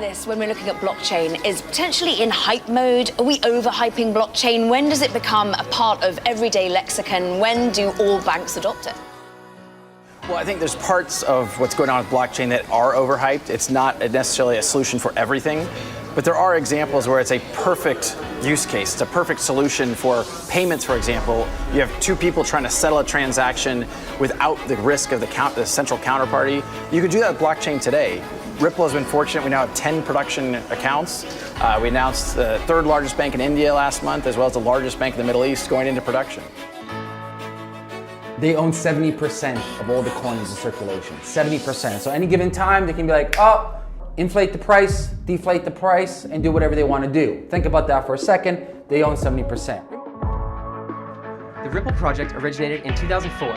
this when we're looking at blockchain is potentially in hype mode. Are we overhyping blockchain? When does it become a part of everyday lexicon? When do all banks adopt it? Well, I think there's parts of what's going on with blockchain that are overhyped. It's not necessarily a solution for everything, but there are examples where it's a perfect use case. It's a perfect solution for payments, for example. You have two people trying to settle a transaction without the risk of the central counterparty. You could do that with blockchain today. Ripple has been fortunate. We now have 10 production accounts. We announced the third largest bank in India last month, as well as the largest bank in the Middle East going into production. They own 70% of all the coins in circulation, 70%. So any given time, they can be like, oh, inflate the price, deflate the price, and do whatever they want to do. Think about that for a second. They own 70%. The Ripple project originated in 2004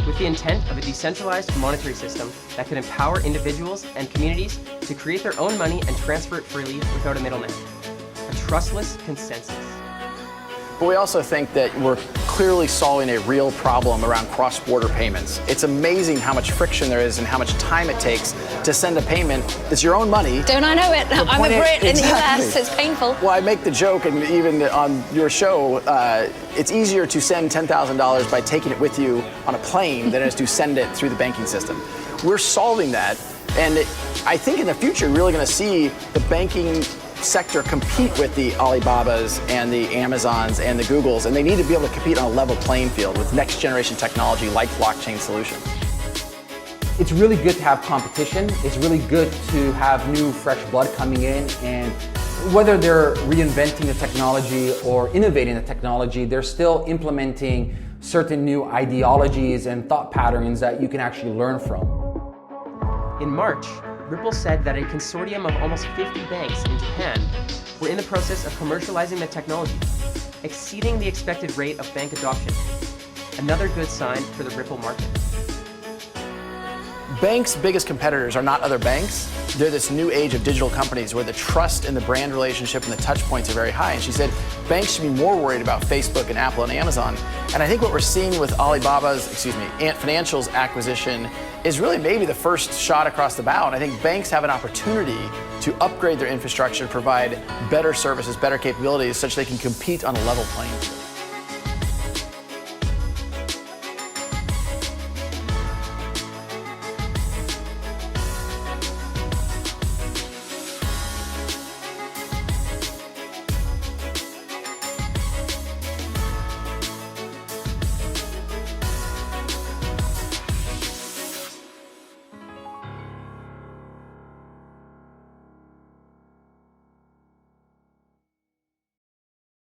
with the intent of a decentralized monetary system that could empower individuals and communities to create their own money and transfer it freely without a middleman. A trustless consensus. But we also think that we're clearly solving a real problem around cross-border payments. It's amazing how much friction there is and how much time it takes to send a payment. It's your own money. Don't I know it? I'm a Brit in the US. It's painful. Well, I make the joke, and even on your show, it's easier to send $10,000 by taking it with you on a plane than it is to send it through the banking system. We're solving that, and I think in the future, we're really going to see the banking sector compete with the Alibabas and the Amazons and the Googles, and they need to be able to compete on a level playing field with next generation technology like blockchain solutions. It's really good to have competition. It's really good to have new, fresh blood coming in, and whether they're reinventing the technology or innovating the technology, they're still implementing certain new ideologies and thought patterns that you can actually learn from. In March, Ripple said that a consortium of almost 50 banks in Japan were in the process of commercializing the technology, exceeding the expected rate of bank adoption. Another good sign for the Ripple market. Banks' biggest competitors are not other banks. They're this new age of digital companies where the trust and the brand relationship and the touch points are very high. And she said banks should be more worried about Facebook and Apple and Amazon. And I think what we're seeing with Ant Financial's acquisition is really maybe the first shot across the bow. And I think banks have an opportunity to upgrade their infrastructure, provide better services, better capabilities, such they can compete on a level playing field.